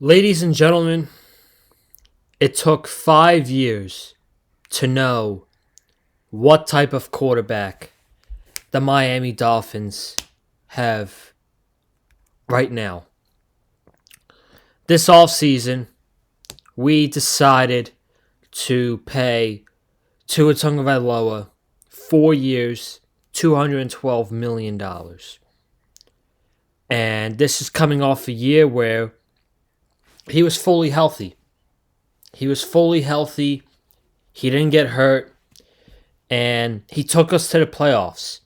Ladies and gentlemen, it took 5 years to know what type of quarterback the Miami Dolphins have right now. This offseason, we decided to pay Tua Tagovailoa 4 years, $212 million. And this is coming off a year where he was fully healthy. He was fully healthy. He didn't get hurt. And he took us to the playoffs.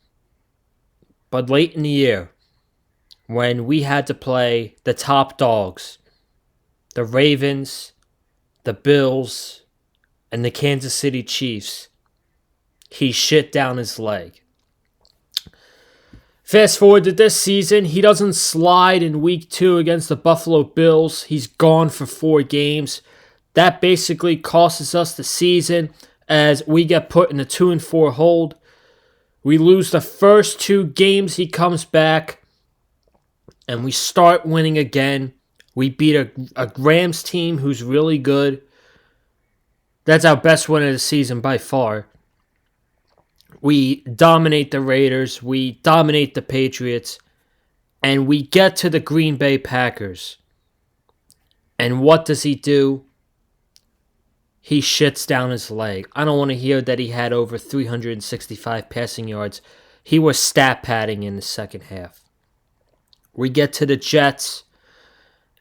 But late in the year, when we had to play the top dogs, the Ravens, the Bills, and the Kansas City Chiefs, he shit down his leg. Fast forward to this season, he doesn't slide in week 2 against the Buffalo Bills. He's gone for 4 games. That basically costs us the season as we get put in a 2-4 hold. We lose the first 2 games he comes back, and we start winning again. We beat a Rams team who's really good. That's our best win of the season by far. We dominate the Raiders. We dominate the Patriots. And we get to the Green Bay Packers. And what does he do? He shits down his leg. I don't want to hear that he had over 365 passing yards. He was stat padding in the second half. We get to the Jets,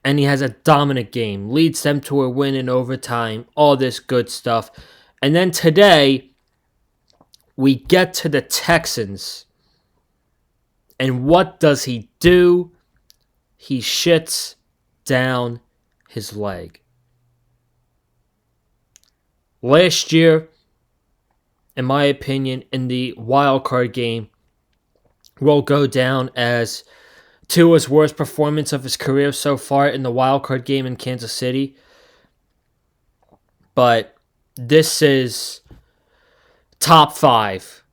and he has a dominant game. Leads them to a win in overtime. All this good stuff. And then today, we get to the Texans. And what does he do? He shits down his leg. Last year, in my opinion, in the wild card game, will go down as Tua's worst performance of his career so far in the wild card game in Kansas City. But this is top 5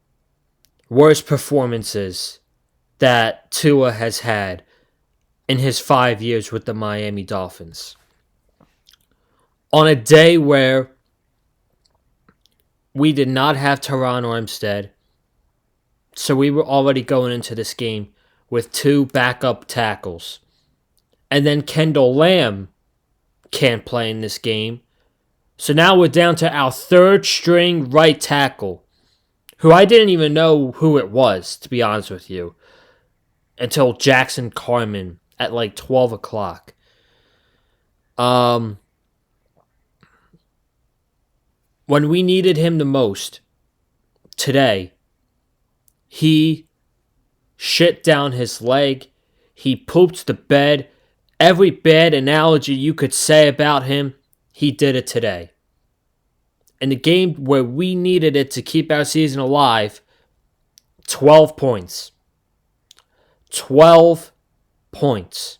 worst performances that Tua has had in his 5 years with the Miami Dolphins. On a day where we did not have Teron Armstead, so we were already going into this game with 2 backup tackles. And then Kendall Lamb can't play in this game. So now we're down to our 3rd string right tackle, who I didn't even know who it was, to be honest with you, until Jackson Carman at like 12 o'clock. When we needed him the most, today, he shit down his leg. He pooped the bed. Every bad analogy you could say about him, he did it today. In the game where we needed it to keep our season alive, 12 points. 12 points.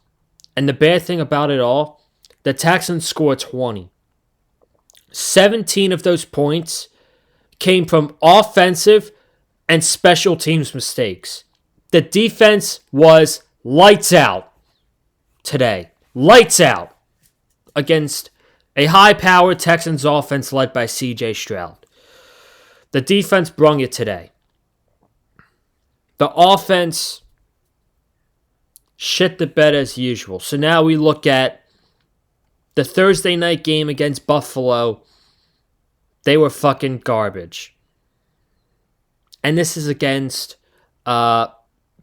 And the bad thing about it all, the Texans scored 20. 17 of those points came from offensive and special teams mistakes. The defense was lights out today. Lights out against a high-powered Texans offense led by C.J. Stroud. The defense brung it today. The offense shit the bed as usual. So now we look at the Thursday night game against Buffalo. They were fucking garbage. And this is against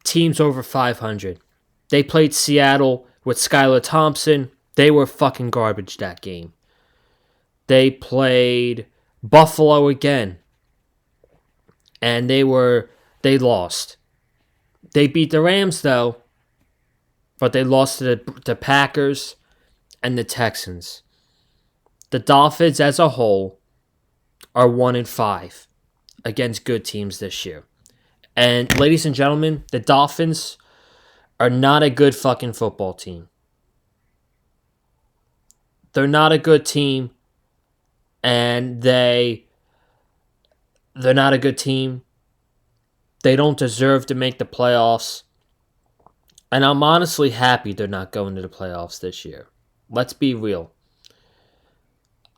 teams over 500. They played Seattle with Skylar Thompson. They were fucking garbage that game. They played Buffalo again. And they lost. They beat the Rams though. But they lost to the Packers and the Texans. The Dolphins as a whole are 1-5 against good teams this year. And ladies and gentlemen, the Dolphins are not a good fucking football team. They're not a good team, and they're not a good team. They don't deserve to make the playoffs. And I'm honestly happy they're not going to the playoffs this year. Let's be real.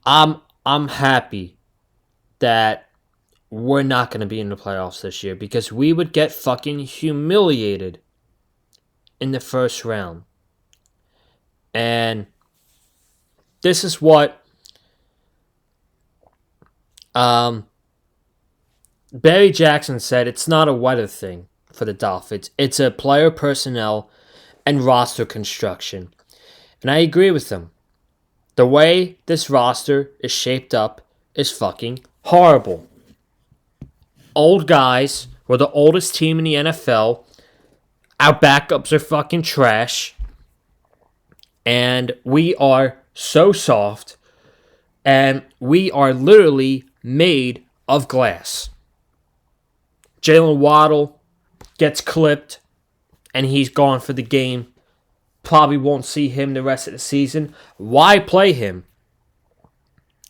I'm happy that we're not going to be in the playoffs this year because we would get fucking humiliated in the first round. And this is what Barry Jackson said. It's not a weather thing for the Dolphins. It's a player personnel and roster construction. And I agree with him. The way this roster is shaped up is fucking horrible. Old guys. We're the oldest team in the NFL. Our backups are fucking trash. And we are so soft. And we are literally made of glass. Jalen Waddle gets clipped. And he's gone for the game. Probably won't see him the rest of the season. Why play him?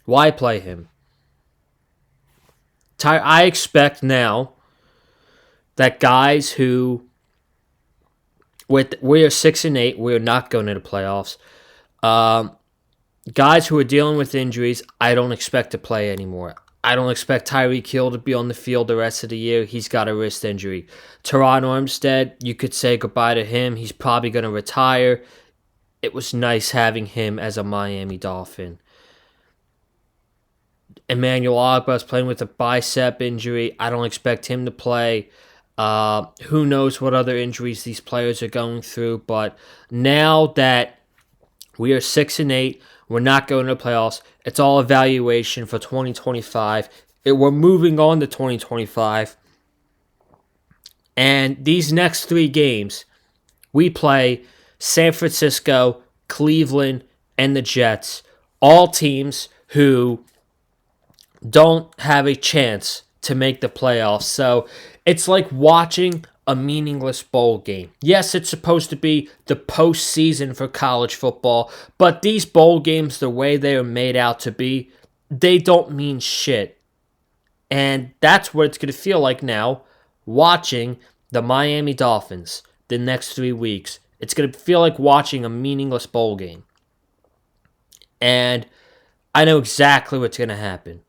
Why play him? I expect now that guys who, we are 6-8, we're not going to the playoffs. Guys who are dealing with injuries, I don't expect to play anymore. I don't expect Tyreek Hill to be on the field the rest of the year. He's got a wrist injury. Teron Armstead, you could say goodbye to him. He's probably going to retire. It was nice having him as a Miami Dolphin. Emmanuel Ogbah is playing with a bicep injury. I don't expect him to play. Who knows what other injuries these players are going through. But now that we are 6-8, we're not going to the playoffs. It's all evaluation for 2025. We're moving on to 2025. And these next 3 games, we play San Francisco, Cleveland, and the Jets. All teams who don't have a chance to make the playoffs. So it's like watching a meaningless bowl game. Yes, it's supposed to be the postseason for college football, but these bowl games, the way they are made out to be, they don't mean shit. And that's what it's going to feel like now, watching the Miami Dolphins the next 3 weeks. It's going to feel like watching a meaningless bowl game. And I know exactly what's going to happen.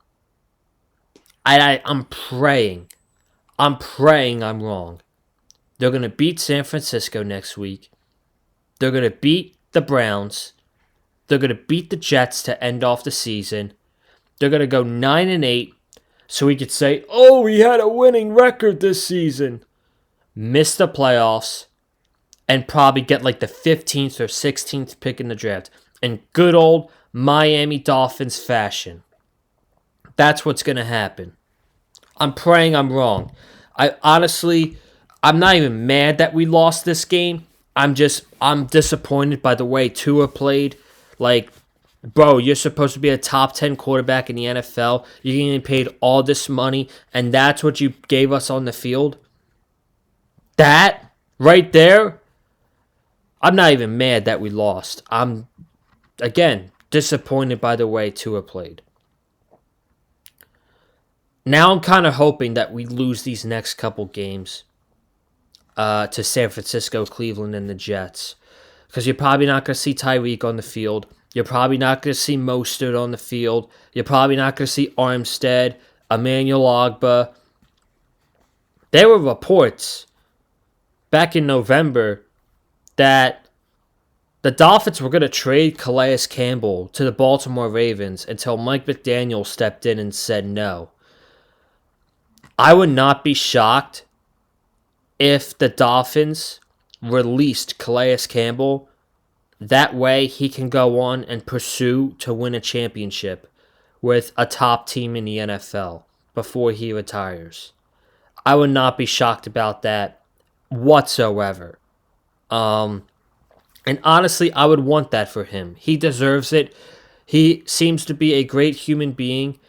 I'm praying I'm wrong. They're going to beat San Francisco next week. They're going to beat the Browns. They're going to beat the Jets to end off the season. They're going to go 9-8, so we could say, oh, we had a winning record this season. Miss the playoffs, and probably get like the 15th or 16th pick in the draft. In good old Miami Dolphins fashion. That's what's going to happen. I'm praying I'm wrong. I'm not even mad that we lost this game. I'm disappointed by the way Tua played. Like, bro, you're supposed to be a top 10 quarterback in the NFL. You're getting paid all this money, and that's what you gave us on the field? That right there, I'm not even mad that we lost. I'm, again, disappointed by the way Tua played. Now I'm kind of hoping that we lose these next couple games to San Francisco, Cleveland, and the Jets. Because you're probably not going to see Tyreek on the field. You're probably not going to see Mostert on the field. You're probably not going to see Armstead, Emmanuel Ogbah. There were reports back in November that the Dolphins were going to trade Calais Campbell to the Baltimore Ravens until Mike McDaniel stepped in and said no. I would not be shocked if the Dolphins released Calais Campbell. That way he can go on and pursue to win a championship with a top team in the NFL before he retires. I would not be shocked about that whatsoever. And honestly, I would want that for him. He deserves it. He seems to be a great human being.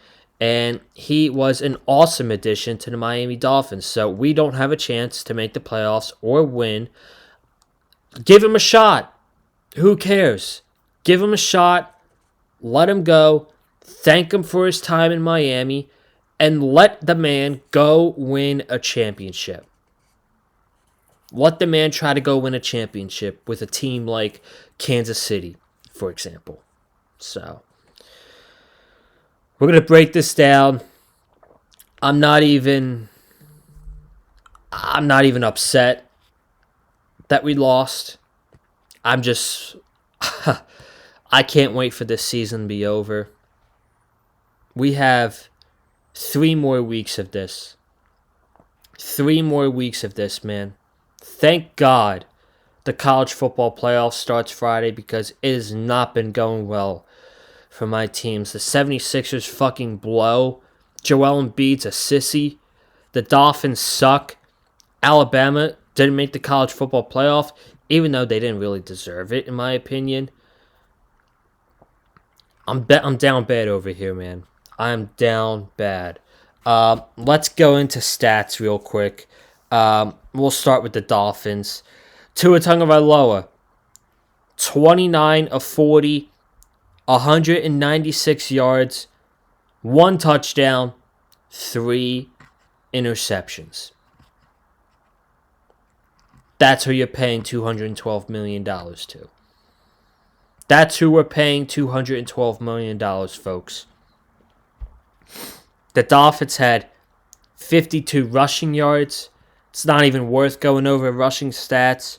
And he was an awesome addition to the Miami Dolphins. So we don't have a chance to make the playoffs or win. Give him a shot. Who cares? Give him a shot. Let him go. Thank him for his time in Miami. And let the man go win a championship. Let the man try to go win a championship with a team like Kansas City. for example. So, we're going to break this down. I'm not even upset that we lost. I'm just I can't wait for this season to be over. We have 3 more weeks of this. 3 more weeks of this, man. Thank God the college football playoff starts Friday because it has not been going well for my teams. The 76ers fucking blow. Joel Embiid's a sissy. The Dolphins suck. Alabama didn't make the college football playoff, even though they didn't really deserve it, in my opinion. I'm down bad over here, man. I'm down bad. Let's go into stats real quick. We'll start with the Dolphins. Tua Tagovailoa, 29 of 40, 196 yards, 1 touchdown, 3 interceptions. That's who you're paying $212 million to. That's who we're paying $212 million, folks. The Dolphins had 52 rushing yards. It's not even worth going over rushing stats.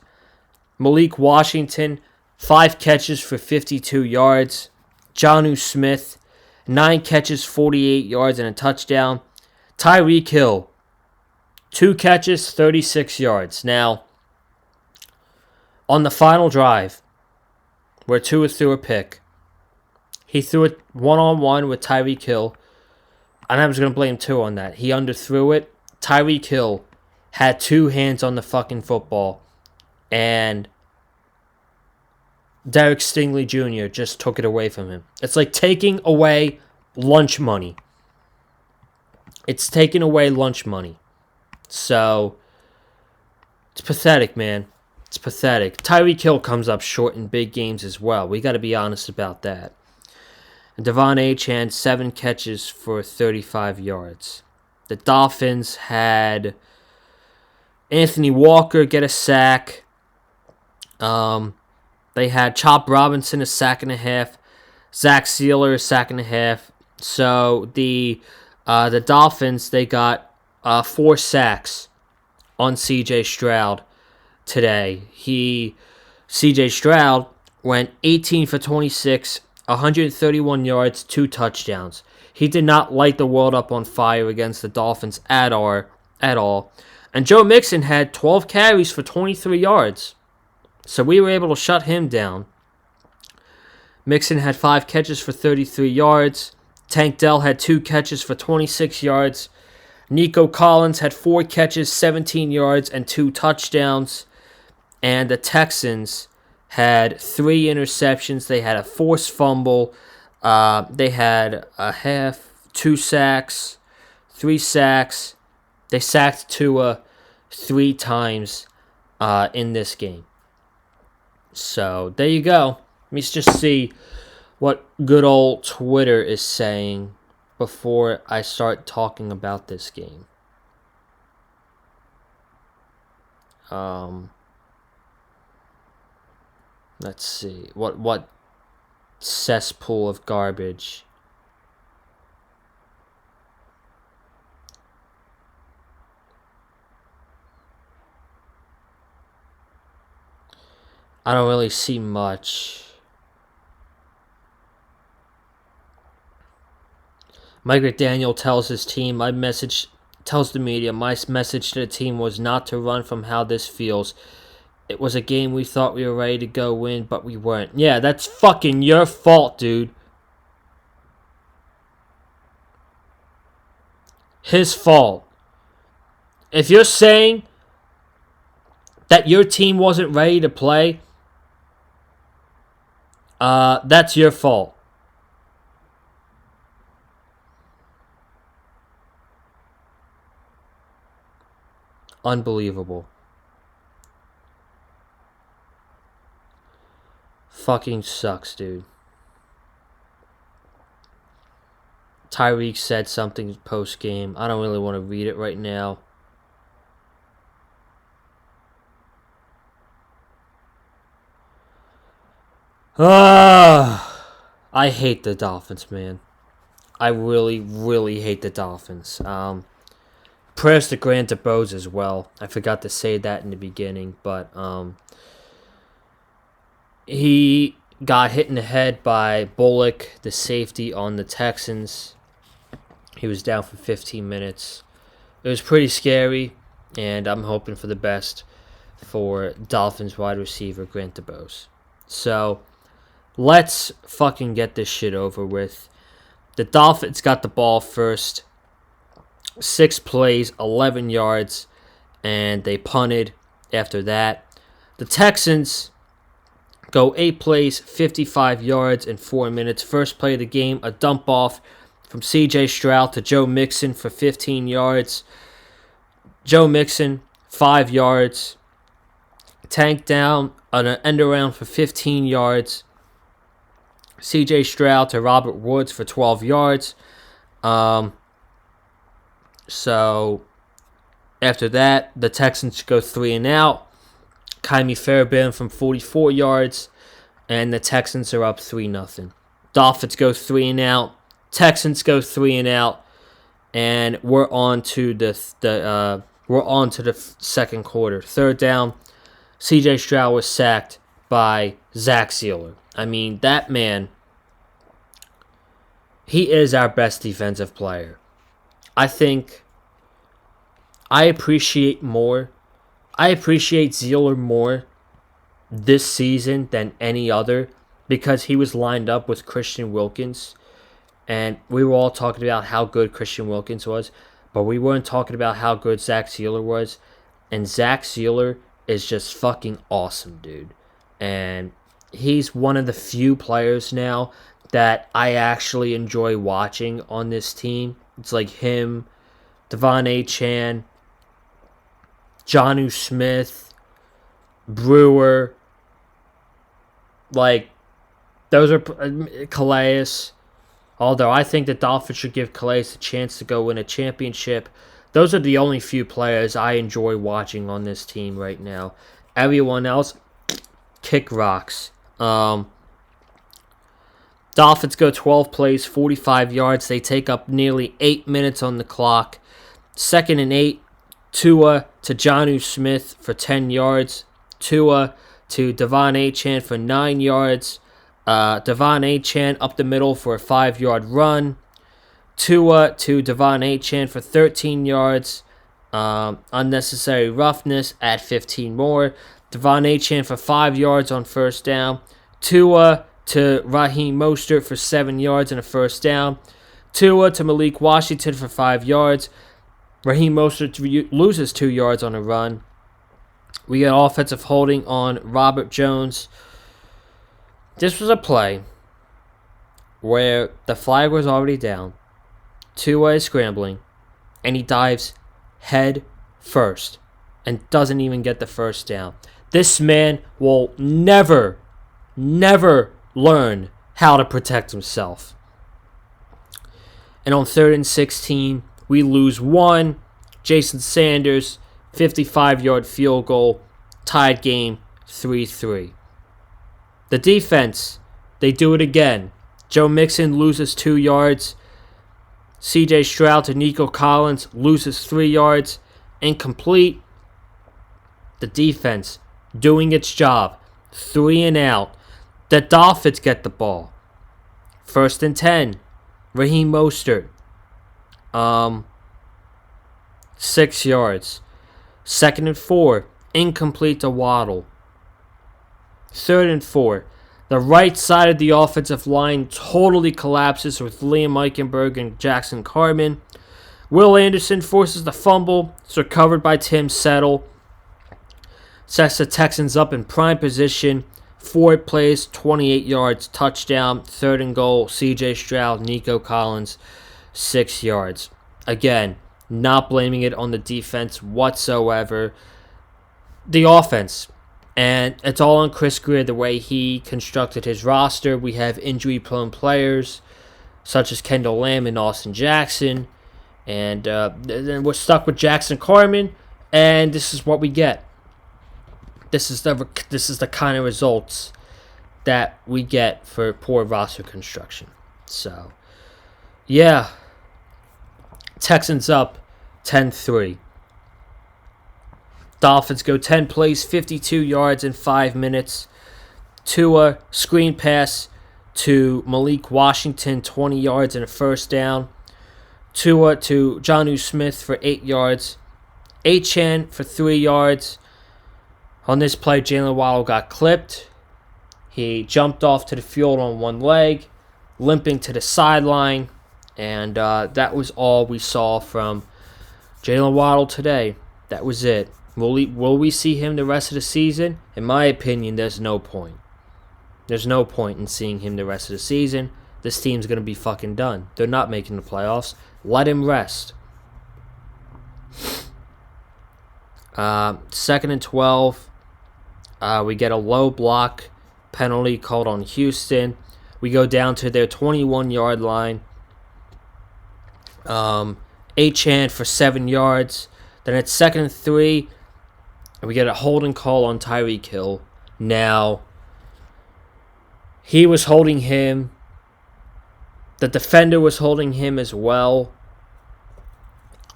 Malik Washington, 5 catches for 52 yards. Jonnu Smith, 9 catches, 48 yards, and a touchdown. Tyreek Hill, 2 catches, 36 yards. Now, on the final drive, where Tua threw a pick, he threw it one-on-one with Tyreek Hill, and I was going to blame Tua on that. He underthrew it. Tyreek Hill had 2 hands on the fucking football, and Derek Stingley Jr. just took it away from him. It's like taking away lunch money. It's taking away lunch money. So, it's pathetic, man. It's pathetic. Tyreek Hill comes up short in big games as well. We got to be honest about that. And Devon Achane, 7 catches for 35 yards. The Dolphins had Anthony Walker get a sack. They had Chop Robinson a sack and a half. Zach Sealer a sack and a half. So the Dolphins, they got 4 sacks on C.J. Stroud today. C.J. Stroud went 18 for 26, 131 yards, 2 touchdowns. He did not light the world up on fire against the Dolphins at all. And Joe Mixon had 12 carries for 23 yards. So we were able to shut him down. Mixon had 5 catches for 33 yards. Tank Dell had 2 catches for 26 yards. Nico Collins had 4 catches, 17 yards, and 2 touchdowns. And the Texans had 3 interceptions. They had a forced fumble. They had a half, 2 sacks, 3 sacks. They sacked Tua 3 times in this game. So, there you go. Let me just see what good old Twitter is saying before I start talking about this game. Let's see. What cesspool of garbage. I don't really see much. Mike McDaniel tells his team, tells the media, my message to the team was not to run from how this feels. It was a game we thought we were ready to go win, but we weren't. Yeah, that's fucking your fault, dude. His fault. If you're saying that your team wasn't ready to play, that's your fault. Unbelievable. Fucking sucks, dude. Tyreek said something post-game. I don't really want to read it right now. I hate the Dolphins, man. I really, really hate the Dolphins. Prayers to Grant DeBose as well. I forgot to say that in the beginning, but he got hit in the head by Bullock, the safety on the Texans. He was down for 15 minutes. It was pretty scary, and I'm hoping for the best for Dolphins wide receiver Grant DeBose. So, let's fucking get this shit over with. The Dolphins got the ball first. 6 plays, 11 yards, and they punted after that. The Texans go 8 plays, 55 yards in 4 minutes. First play of the game, a dump off from C.J. Stroud to Joe Mixon for 15 yards. Joe Mixon, 5 yards. Tank down on an end around for 15 yards. C.J. Stroud to Robert Woods for 12 yards. So, after that, the Texans go 3 and out. Kaimi Fairbairn from 44 yards. And the Texans are up 3-0. Dolphins go 3 and out. Texans go 3 and out. And we're on to the second quarter. Third down. C.J. Stroud was sacked by Zach Sealer. I mean, that man, he is our best defensive player. I think I appreciate Zealer more this season than any other because he was lined up with Christian Wilkins. And we were all talking about how good Christian Wilkins was, but we weren't talking about how good Zach Sealer was. And Zach Sealer is just fucking awesome, dude. And he's one of the few players now that I actually enjoy watching on this team. It's like him, Devon Achane, Jonnu Smith, Brewer. Like, those are Calais. Although I think the Dolphins should give Calais a chance to go win a championship. Those are the only few players I enjoy watching on this team right now. Everyone else, kick rocks. Dolphins go 12 plays, 45 yards. They take up nearly 8 minutes on the clock. 2nd and 8, Tua to Jonnu Smith for 10 yards. Tua to Devon Achane for 9 yards. Devon Achane up the middle for a 5-yard run. Tua to Devon Achane for 13 yards. Unnecessary roughness at 15 more. Devon Achane for 5 yards on first down. Tua to Raheem Mostert for 7 yards and a first down. Tua to Malik Washington for 5 yards. Raheem Mostert loses 2 yards on a run. We get offensive holding on Robert Jones. This was a play where the flag was already down. Tua is scrambling, and he dives head first and doesn't even get the first down. This man will never learn how to protect himself. And on 3rd and 16, we lose 1. Jason Sanders, 55-yard field goal, tied game 3-3. The defense, they do it again. Joe Mixon loses 2 yards. C.J. Stroud to Nico Collins loses 3 yards. Incomplete. The defense doing its job. 3 and out. The Dolphins get the ball. 1st and 10. Raheem Mostert. 6 yards. 2nd and 4. Incomplete to Waddle. 3rd and 4. The right side of the offensive line totally collapses with Liam Eichenberg and Jackson Carman. Will Anderson forces the fumble. It's recovered by Tim Settle. Sets the Texans up in prime position. 4 plays, 28 yards, touchdown. 3rd and goal, C.J. Stroud, Nico Collins, 6 yards. Again, not blaming it on the defense whatsoever. The offense. And it's all on Chris Greer, the way he constructed his roster. We have injury-prone players, such as Kendall Lamb and Austin Jackson. And then we're stuck with Jackson Carman, and this is what we get. This is the kind of results that we get for poor roster construction. So, yeah. Texans up 10-3. Dolphins go 10 plays, 52 yards in 5 minutes. Tua, screen pass to Malik Washington, 20 yards and a first down. Tua to Jonnu Smith for 8 yards. Achane for 3 yards. On this play, Jalen Waddle got clipped. He jumped off to the field on one leg, limping to the sideline. And that was all we saw from Jalen Waddle today. That was it. Will we see him the rest of the season? In my opinion, there's no point. There's no point in seeing him the rest of the season. This team's going to be fucking done. They're not making the playoffs. Let him rest. 2nd and 12. We get a low block penalty called on Houston. We go down to their 21-yard line. Achane for 7 yards. Then it's 2nd and 3. And we get a holding call on Tyreek Hill. Now, he was holding him. The defender was holding him as well.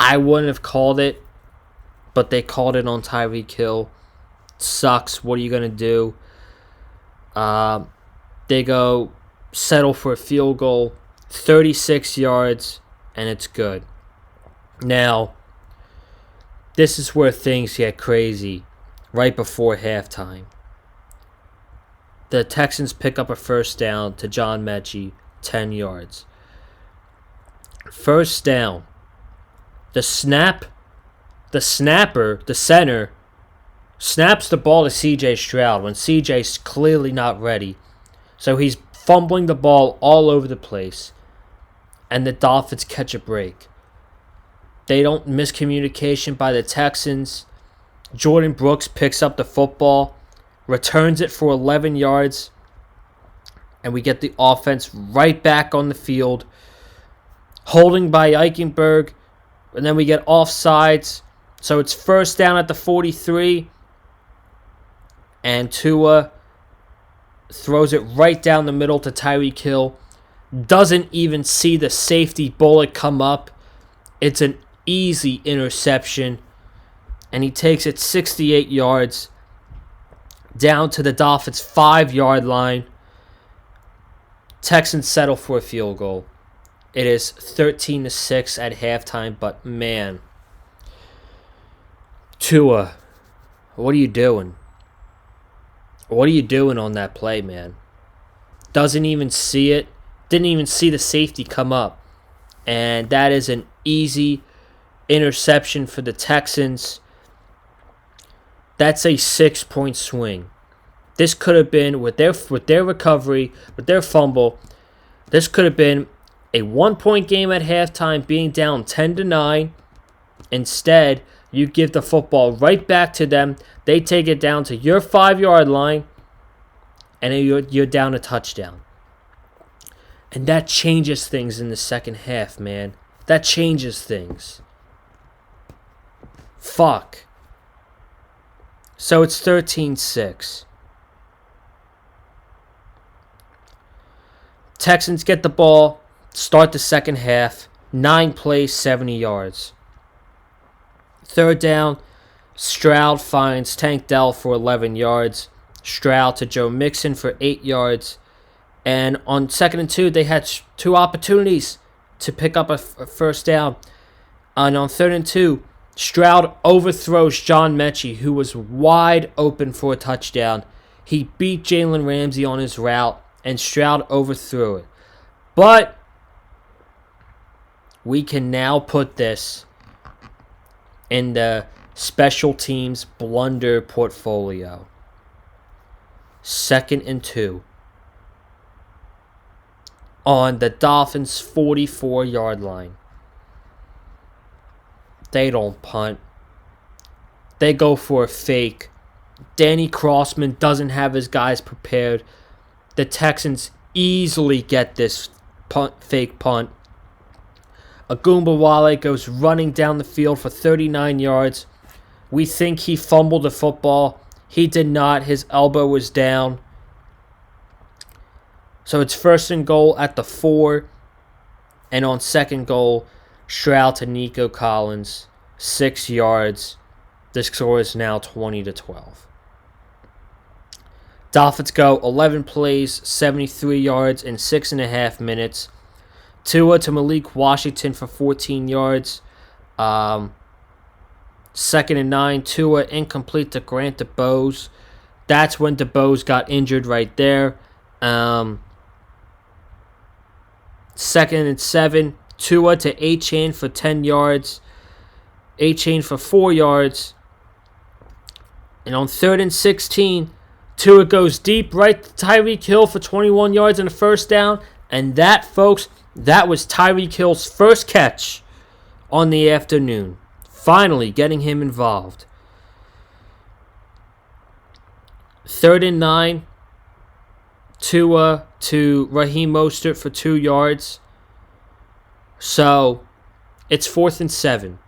I wouldn't have called it, but they called it on Tyreek Hill. Sucks. What are you going to do? They go settle for a field goal. 36 yards, and it's good. Now, this is where things get crazy right before halftime. The Texans pick up a first down to John Mechie, 10 yards. First down. The snapper, the center, snaps the ball to C.J. Stroud when C.J.'s clearly not ready. So he's fumbling the ball all over the place. And the Dolphins catch a break. They don't miscommunication by the Texans. Jordan Brooks picks up the football, returns it for 11 yards, and we get the offense right back on the field. Holding by Eichenberg, and then we get offsides. So it's first down at the 43, and Tua throws it right down the middle to Tyreek Hill. Doesn't even see the safety bullet come up. It's an easy interception, and he takes it 68 yards down to the Dolphins' 5-yard line. Texans settle for a field goal. It is 13-6 at halftime, but man, Tua, what are you doing? What are you doing on that play, man? Doesn't even see it. Didn't even see the safety come up. And that is an easy interception for the Texans. That's a 6-point swing. This could have been, with their recovery, with their fumble, this could have been a 1-point game at halftime, being down 10-9. Instead, you give the football right back to them. They take it down to your 5-yard line, and you're down a touchdown. And that changes things in the second half, man. That changes things. Fuck. So it's 13-6. Texans get the ball, start the second half, 9 plays, 70 yards. Third down, Stroud finds Tank Dell for 11 yards. Stroud to Joe Mixon for 8 yards. And on 2nd and 2, they had 2 opportunities to pick up a first down. And on 3rd and 2, Stroud overthrows John Mechie, who was wide open for a touchdown. He beat Jalen Ramsey on his route, and Stroud overthrew it. But we can now put this in the special teams blunder portfolio. 2nd and 2. On the Dolphins' 44-yard line. They don't punt. They go for a fake. Danny Crossman doesn't have his guys prepared. The Texans easily get this fake punt. Agumbawale goes running down the field for 39 yards. We think he fumbled the football. He did not. His elbow was down. So it's first and goal at the 4. And on second goal, Stroud to Nico Collins, 6 yards. The score is now 20-12. Dolphins go 11 plays, 73 yards in 6.5 minutes. Tua to Malik Washington for 14 yards. Second and 9, Tua incomplete to Grant DeBose. That's when DeBose got injured right there. Second and 7, Tua to A-Chain for 10 yards. A-Chain for 4 yards. And on third and 16, Tua goes deep right to Tyreek Hill for 21 yards and a first down. And that, folks, that was Tyreek Hill's first catch on the afternoon. Finally getting him involved. Third and 9, Tua to Raheem Mostert for 2 yards. So, it's 4th and 7.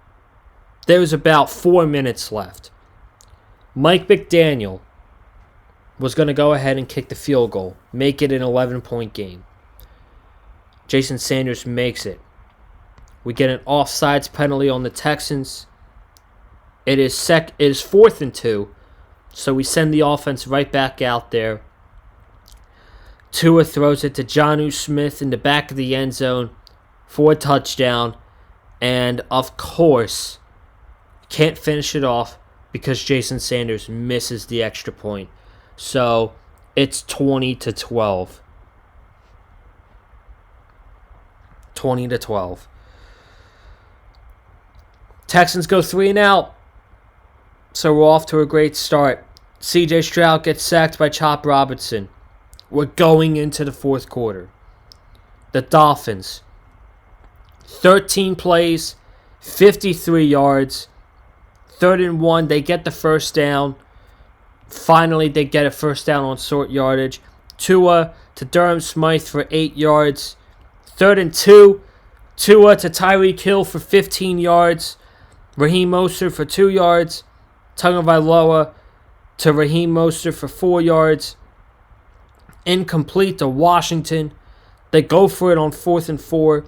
There's about 4 minutes left. Mike McDaniel was going to go ahead and kick the field goal, make it an 11-point game. Jason Sanders makes it. We get an offsides penalty on the Texans. It is 4th and 2, so we send the offense right back out there. Tua throws it to Jonnu Smith in the back of the end zone for a touchdown, and of course, can't finish it off because Jason Sanders misses the extra point. So, it's 20-12. 20-12. Texans go 3 and out. So we're off to a great start. CJ Stroud gets sacked by Chop Robinson. We're going into the fourth quarter. The Dolphins, 13 plays, 53 yards. 3rd and 1, they get the first down. Finally, they get a first down on short yardage. Tua to Durham Smythe for 8 yards. 3rd and 2, Tua to Tyreek Hill for 15 yards. Raheem Mostert for 2 yards. Tagovailoa to Raheem Mostert for 4 yards. Incomplete to Washington. They go for it on 4th and 4.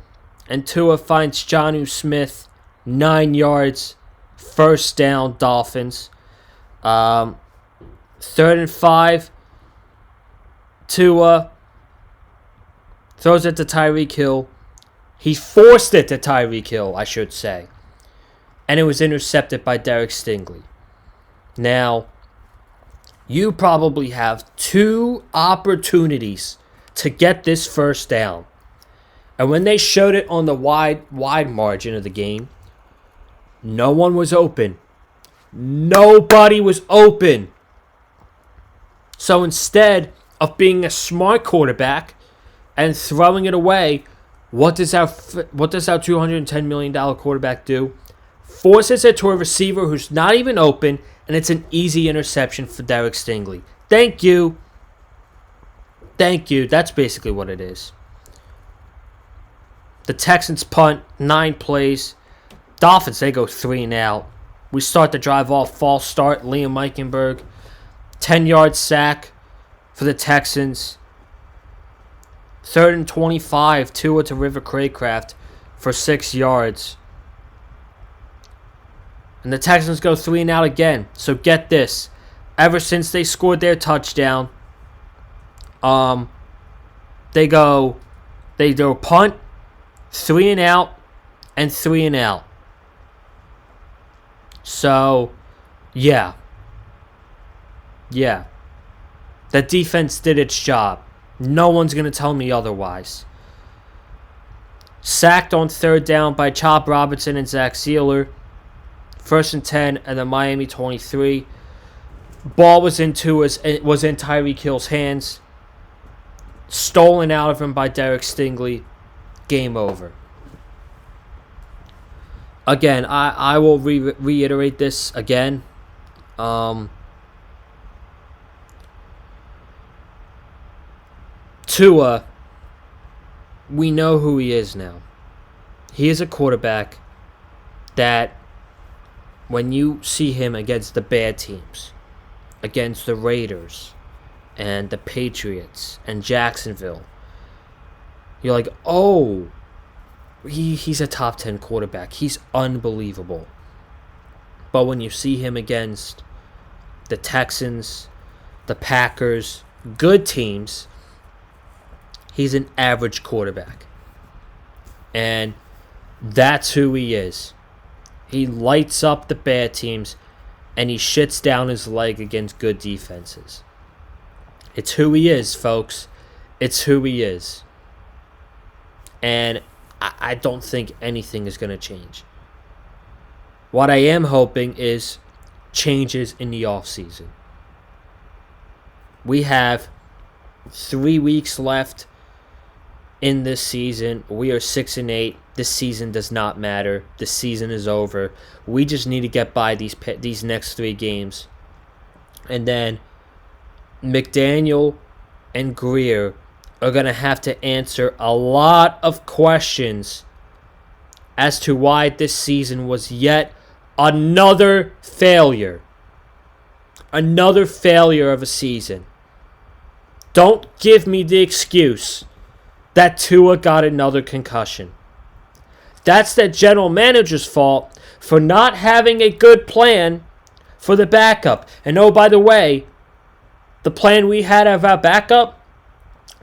And Tua finds Jonnu Smith, 9 yards. First down, Dolphins. 3rd and 5. Tua throws it to Tyreek Hill. He forced it to Tyreek Hill, I should say. And it was intercepted by Derek Stingley. Now, you probably have 2 opportunities to get this first down. And when they showed it on the wide margin of the game, no one was open. Nobody was open. So instead of being a smart quarterback and throwing it away, what does our $210 million quarterback do? Forces it to a receiver who's not even open, and it's an easy interception for Derek Stingley. Thank you. Thank you. That's basically what it is. The Texans punt, 9 plays. Dolphins, they go 3 and out. We start the drive off, false start, Liam Eichenberg. 10-yard sack for the Texans. 3rd and 25, Tua to River Craycraft for 6 yards. And the Texans go 3 and out again. So get this. Ever since they scored their touchdown, they do a punt, 3 and out, and 3 and out. So, yeah. Yeah. The defense did its job. No one's going to tell me otherwise. Sacked on 3rd down by Chop Robinson and Zach Sealer. 1st and 10 and the Miami 23. Ball was in Tyreek Hill's hands. Stolen out of him by Derek Stingley. Game over. Again, I will reiterate this again. Tua, we know who he is now. He is a quarterback that when you see him against the bad teams, against the Raiders and the Patriots and Jacksonville, You're like, oh, he's a top 10 quarterback. He's unbelievable. But when you see him against the Texans, the Packers, good teams, he's an average quarterback. And that's who he is. He lights up the bad teams, and he shits down his leg against good defenses. It's who he is, folks. It's who he is. And I don't think anything is going to change. What I am hoping is changes in the offseason. We have 3 weeks left in this season. We are 6-8. This season does not matter. The season is over. We just need to get by these next 3 games. And then McDaniel and Greer are going to have to answer a lot of questions as to why this season was yet another failure. Another failure of a season. Don't give me the excuse that Tua got another concussion. That's the general manager's fault for not having a good plan for the backup. And oh, by the way, the plan we had of our backup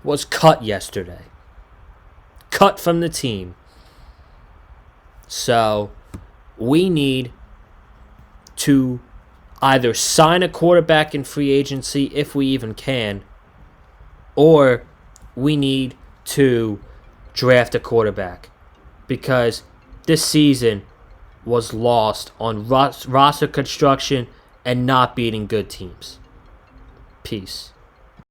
was cut yesterday. Cut from the team. So, we need to either sign a quarterback in free agency, if we even can, or we need to draft a quarterback. Because this season was lost on roster construction and not beating good teams. Peace.